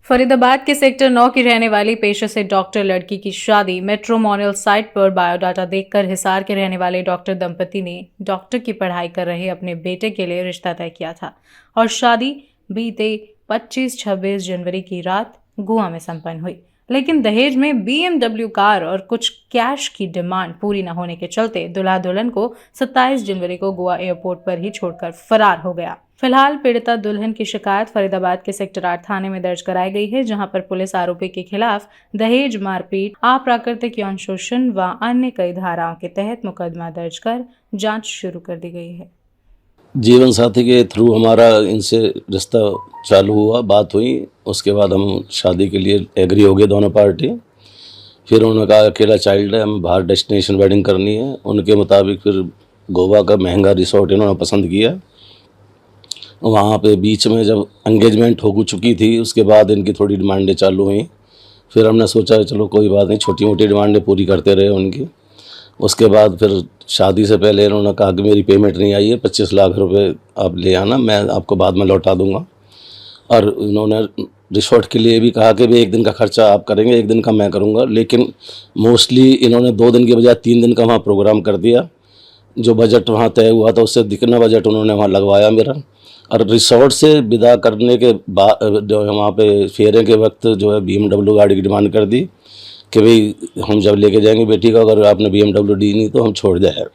फरीदाबाद के सेक्टर 9 की रहने वाली पेशे से डॉक्टर लड़की की शादी मैट्रिमोनियल साइट पर बायोडाटा देखकर हिसार के रहने वाले डॉक्टर दंपति ने डॉक्टर की पढ़ाई कर रहे अपने बेटे के लिए रिश्ता तय किया था और शादी बीते 25-26 जनवरी की रात गोवा में संपन्न हुई। लेकिन दहेज में BMW कार और कुछ कैश की डिमांड पूरी न होने के चलते दुल्हा दुल्हन को 27 जनवरी को गोवा एयरपोर्ट पर ही छोड़कर फरार हो गया। फिलहाल पीड़िता दुल्हन की शिकायत फरीदाबाद के सेक्टर 8 थाने में दर्ज कराई गई है, जहां पर पुलिस आरोपी के खिलाफ दहेज, मारपीट, अप्राकृतिक यौन शोषण व अन्य कई धाराओं के तहत मुकदमा दर्ज कर जांच शुरू कर दी गई है। जीवन साथी के थ्रू हमारा इनसे रिश्ता चालू हुआ, बात हुई, उसके बाद हम शादी के लिए एग्री हो गए दोनों पार्टी। फिर उन्होंने कहा अकेला चाइल्ड है, हमें बाहर डेस्टिनेशन वेडिंग करनी है। उनके मुताबिक फिर गोवा का महंगा रिसोर्ट इन्होंने पसंद किया। वहाँ पे बीच में जब एंगेजमेंट हो चुकी थी उसके बाद इनकी थोड़ी डिमांडें चालू हुई। फिर हमने सोचा चलो कोई बात नहीं, छोटी मोटी डिमांडें पूरी करते रहे उनकी। उसके बाद फिर शादी से पहले इन्होंने कहा कि मेरी पेमेंट नहीं आई है, 25 लाख रुपए आप ले आना, मैं आपको बाद में लौटा दूंगा। और इन्होंने रिसोर्ट के लिए भी कहा कि भाई 1 दिन का खर्चा आप करेंगे, 1 दिन का मैं करूंगा। लेकिन मोस्टली इन्होंने 2 दिन के बजाय 3 दिन का वहाँ प्रोग्राम कर दिया। जो बजट वहाँ तय हुआ था उससे दिखना बजट उन्होंने वहाँ लगवाया मेरा। और रिसोर्ट से विदा करने के बाद जो वहाँ पे फेरे के वक्त जो है BMW गाड़ी की डिमांड कर दी कि भाई हम जब लेके जाएंगे बेटी का, अगर आपने BMW दी नहीं तो हम छोड़ जाए।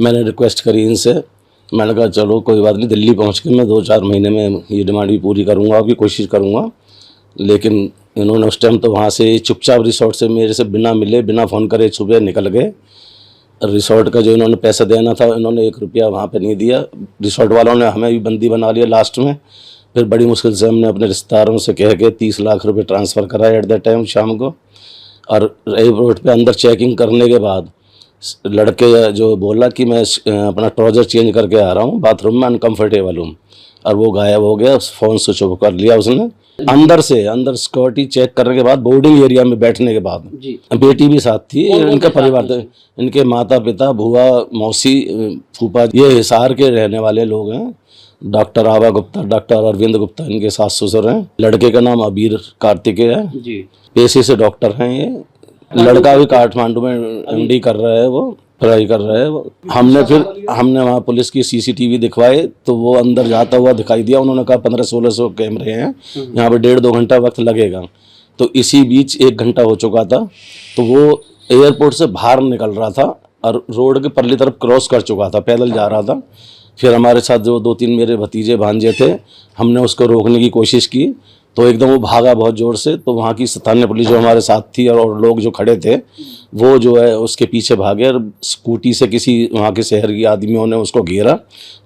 मैंने रिक्वेस्ट करी इनसे, मैंने कहा चलो कोई बात नहीं, दिल्ली पहुँच के मैं 2-4 महीने में ये डिमांड भी पूरी करूँगा, की कोशिश करूँगा। लेकिन इन्होंने उस टाइम तो वहाँ से चुपचाप रिसोर्ट से मेरे से बिना मिले बिना फ़ोन करे सुबह निकल गए। रिसोर्ट का जो इन्होंने पैसा देना था इन्होंने 1 रुपया वहाँ पे नहीं दिया। रिसोर्ट वालों ने हमें भी बंदी बना लिया लास्ट में। फिर बड़ी मुश्किल से हमने अपने रिश्तेदारों से कह के 30 लाख रुपए ट्रांसफ़र कराए एट द टाइम शाम को। और एयरपोर्ट पे अंदर चेकिंग करने के बाद लड़के जो बोला कि मैं अपना ट्राउज़र चेंज करके आ रहा हूँ, बाथरूम में अनकम्फर्टेबल हूँ, और वो गायब हो गया। फ़ोन स्विच ऑफ कर लिया उसने। अंदर सिक्योरिटी चेक करने के बाद बोर्डिंग एरिया में बैठने के बाद बेटी भी साथ थी, इनका परिवार था, इनके माता पिता, बुआ, मौसी, फूफा, ये हिसार के रहने वाले लोग हैं। डॉक्टर आभा गुप्ता, डॉक्टर अरविंद गुप्ता इनके सास ससुर हैं। लड़के का नाम अबीर कार्तिकेय है, पेशे से डॉक्टर हैं ये। लड़का भी काठमांडू में MD कर रहा है, वो पढ़ाई कर रहा है वो। हमने वहाँ पुलिस की CCTV दिखवाए तो वो अंदर जाता हुआ दिखाई दिया। उन्होंने कहा 1500-1600 कैमरे हैं यहाँ पे, 1.5-2 घंटा वक्त लगेगा। तो इसी बीच 1 घंटा हो चुका था। तो वो एयरपोर्ट से बाहर निकल रहा था और रोड के परली तरफ क्रॉस कर चुका था, पैदल जा रहा था। फिर हमारे साथ जो 2-3 मेरे भतीजे भांजे थे, हमने उसको रोकने की कोशिश की तो एकदम वो भागा बहुत ज़ोर से। तो वहाँ की स्थानीय पुलिस जो हमारे साथ थी और लोग जो खड़े थे वो जो है उसके पीछे भागे और स्कूटी से किसी वहाँ के शहर के आदमियों ने उसको घेरा।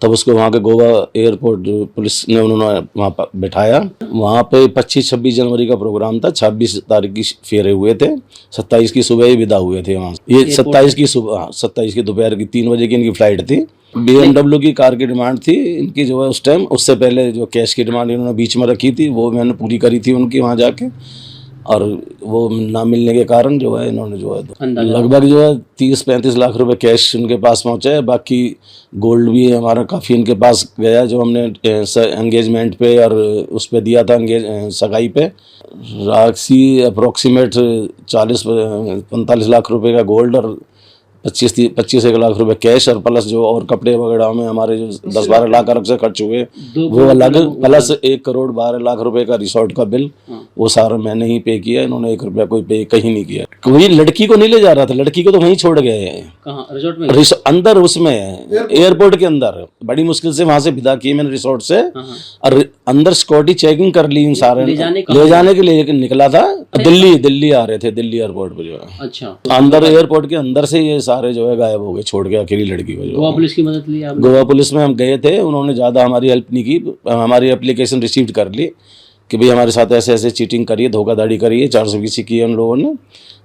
तब उसको वहाँ के गोवा एयरपोर्ट पुलिस ने उन्होंने वहाँ पर बैठाया। वहाँ पे 25-26 जनवरी का प्रोग्राम था, 26 तारीख की फेरे हुए थे, 27 की सुबह ही विदा हुए थे वहाँ। ये 27 की सुबह, 27 की दोपहर की 3 बजे की इनकी फ़्लाइट थी। BMW की कार की डिमांड थी इनकी जो है उस टाइम। उससे पहले जो कैश की डिमांड इन्होंने बीच में रखी थी वो मैंने पूरी करी थी उनकी वहाँ जाके। और वो ना मिलने के कारण जो है इन्होंने जो है लगभग जो है 30-35 लाख रुपए कैश उनके पास पहुँचा है। बाकी गोल्ड भी हमारा काफ़ी इनके पास गया जो हमने एंगेजमेंट पे और उस पर दिया था सगाई पे। राशि अप्रोक्सीमेट 40-45 लाख रुपए का गोल्ड और 25-1 लाख रुपए कैश और प्लस जो और कपड़े वगैरह में हमारे जो 10-12 लाख अलग से खर्च हुए वो अलग, प्लस 1,12,00,000 रुपए का रिसोर्ट का बिल वो सारा मैंने ही पे किया। इन्होंने 1 रुपया कोई पे कहीं नहीं किया। कोई लड़की को नहीं ले जा रहा था, लड़की को तो वहीं छोड़ गए रिसोर्ट में, अंदर उसमें एयरपोर्ट के अंदर। बड़ी मुश्किल से वहां से विदा की मैंने रिसोर्ट से और अंदर सिक्योरिटी चेकिंग कर ली इन सारे। ले जाने के लिए निकला था, दिल्ली आ रहे थे, दिल्ली एयरपोर्ट पे जो है। अच्छा, अंदर एयरपोर्ट के अंदर से ये सारे जो है गायब हो गए, छोड़ के अकेली लड़की को। गोवा पुलिस की मदद ली आपने? गोवा पुलिस में हम गए थे, उन्होंने ज़्यादा हमारी हेल्प नहीं की। हमारी एप्लीकेशन रिसीव कर ली कि भाई हमारे साथ ऐसे ऐसे चीटिंग करिए, धोखाधड़ी करिए, 420 की है उन लोगों ने।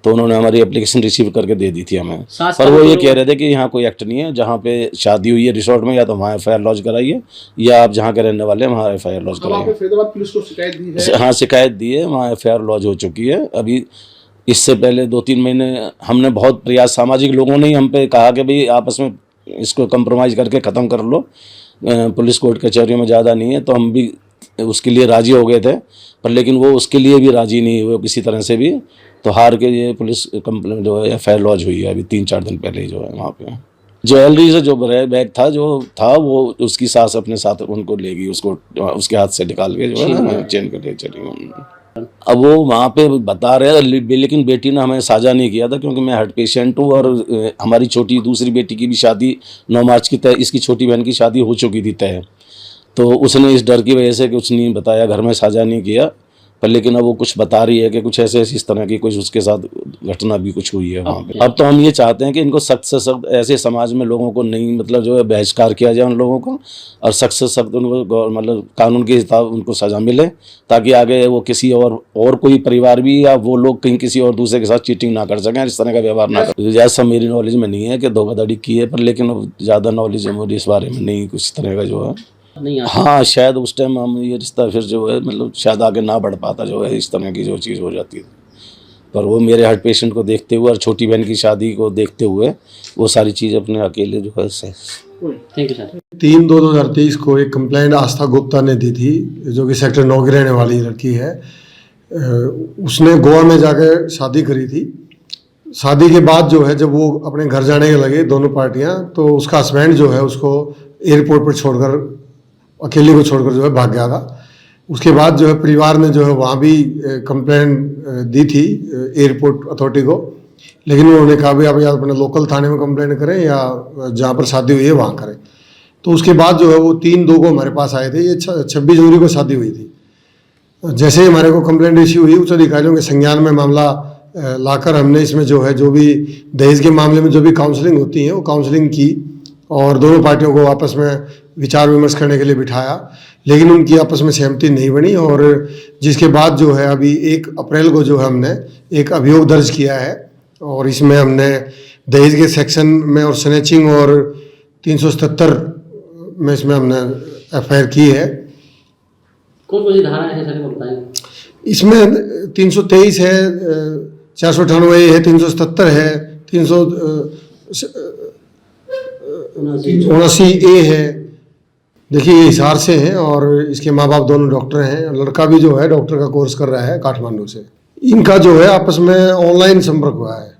तो उन्होंने हमारी एप्लीकेशन रिसीव करके दे दी थी हमें। पर वो ये कह रहे थे कि यहाँ कोई एक्ट नहीं है, जहाँ पे शादी हुई है रिसोर्ट में या तो वहाँ FIR लॉन्च कराइए, या आप जहाँ के रहने वाले हैं वहाँ FIR लॉन्च कराइए। फरीदाबाद पुलिस को शिकायत दी है? हाँ, शिकायत दी है, वहाँ FIR लॉन्च हो चुकी है। अभी इससे पहले 2-3 महीने हमने बहुत प्रयास, सामाजिक लोगों ने ही हम पे कहा कि भाई आपस में इसको कंप्रोमाइज़ करके ख़त्म कर लो, पुलिस कोर्ट कचहरियों में ज़्यादा नहीं है। तो हम भी उसके लिए राजी हो गए थे, पर लेकिन वो उसके लिए भी राजी नहीं हुए किसी तरह से भी, तो हार के ये पुलिस कंप्लेंट जो है FIR लॉन्च हुई है अभी 3-4 दिन पहले ही जो है वहाँ पे। ज्वेलरी से जो बैग था वो उसकी सास अपने साथ उनको ले गई, उसको उसके हाथ से निकाल के जो है ना चेन कर ले चली। अब वो वहाँ पे बता रहे हैं, लेकिन बेटी ने हमें साझा नहीं किया था क्योंकि मैं हार्ट पेशेंट हूँ और हमारी छोटी दूसरी बेटी की भी शादी 9 मार्च की तय, इसकी छोटी बहन की शादी हो चुकी थी तय, तो उसने इस डर की वजह से कुछ नहीं बताया, घर में साझा नहीं किया। पर लेकिन अब वो कुछ बता रही है कि कुछ ऐसे इस तरह की कुछ उसके साथ घटना भी कुछ हुई है वहाँ पे। अब तो हम ये चाहते हैं कि इनको सख्त से सख्त ऐसे समाज में लोगों को नहीं मतलब जो है बहिष्कार किया जाए उन लोगों को, और सख्त से सख्त उनको मतलब कानून के हिसाब उनको सज़ा मिले, ताकि आगे वो किसी और कोई परिवार भी या वो लोग कहीं किसी और दूसरे के साथ चीटिंग ना कर सकें, इस तरह का व्यवहार ना करें। जैसा मेरी नॉलेज में नहीं है कि धोखाधड़ी की है, पर लेकिन ज़्यादा नॉलेज है मुझे इस बारे में नहीं कुछ तरह का जो है। नहीं हाँ शायद उस टाइम हम ये रिश्ता फिर जो है मतलब शायद आगे ना बढ़ पाता जो है, इस तरह की जो चीज़ हो जाती है। पर वो मेरे हार्ट पेशेंट को देखते हुए और छोटी बहन की शादी को देखते हुए वो सारी चीज़ अपने अकेले जो है थैंक यू सर। 3/2/2023 को एक कंप्लेंट आस्था गुप्ता ने दी थी, जो कि सेक्टर 9 की रहने वाली लड़की है। उसने गोवा में जाकर शादी करी थी। शादी के बाद जो है जब वो अपने घर जाने लगे दोनों पार्टियां, तो उसका हस्बैंड जो है उसको एयरपोर्ट पर छोड़कर, अकेले को छोड़कर जो है भाग गया था। उसके बाद जो है परिवार ने जो है वहाँ भी कंप्लेंट दी थी एयरपोर्ट अथॉरिटी को, लेकिन उन्होंने कहा भाई आप या अपने लोकल थाने में कंप्लेंट करें या जहाँ पर शादी हुई है वहाँ करें। तो उसके बाद जो है वो 3/2 को हमारे पास आए थे। ये 26 जनवरी को शादी हुई थी। जैसे ही हमारे को कंप्लेंट इश्यू हुई, उच्च अधिकारियों के संज्ञान में मामला लाकर हमने इसमें जो है जो भी दहेज के मामले में जो भी काउंसलिंग होती है वो काउंसलिंग की और दोनों पार्टियों को आपस में विचार विमर्श करने के लिए बिठाया, लेकिन उनकी आपस में सहमति नहीं बनी। और जिसके बाद जो है अभी 1 अप्रैल को जो है हमने एक अभियोग दर्ज किया है और इसमें हमने दहेज के सेक्शन में और स्नैचिंग और 377 में इसमें हमने FIR की है। कौन कौन सी धाराएं हैं सर बताएंगे? इसमें 323 है, 498 है, 377 है, 379A है। देखिए ये हिसार से हैं और इसके माँ बाप दोनों डॉक्टर हैं। लड़का भी जो है डॉक्टर का कोर्स कर रहा है काठमांडू से। इनका जो है आपस में ऑनलाइन संपर्क हुआ है।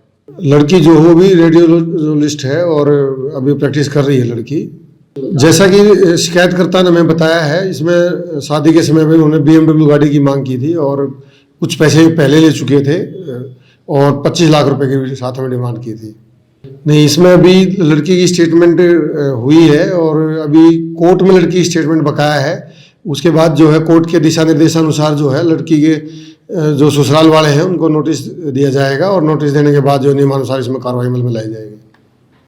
लड़की जो हो भी रेडियोलॉजिस्ट है और अभी प्रैक्टिस कर रही है लड़की। जैसा कि शिकायतकर्ता ने हमें बताया है, इसमें शादी के समय में उन्होंने BMW गाड़ी की मांग की थी और कुछ पैसे पहले ले चुके थे और 25 लाख रुपए के साथ में डिमांड की थी। नहीं, इसमें अभी लड़की की स्टेटमेंट हुई है और अभी कोर्ट में लड़की स्टेटमेंट बकाया है। उसके बाद जो है कोर्ट के दिशा निर्देशानुसार जो है लड़की के जो ससुराल वाले हैं उनको नोटिस दिया जाएगा और नोटिस देने के बाद जो नियमानुसार इसमें कार्रवाई अमल में लाई जाएगी।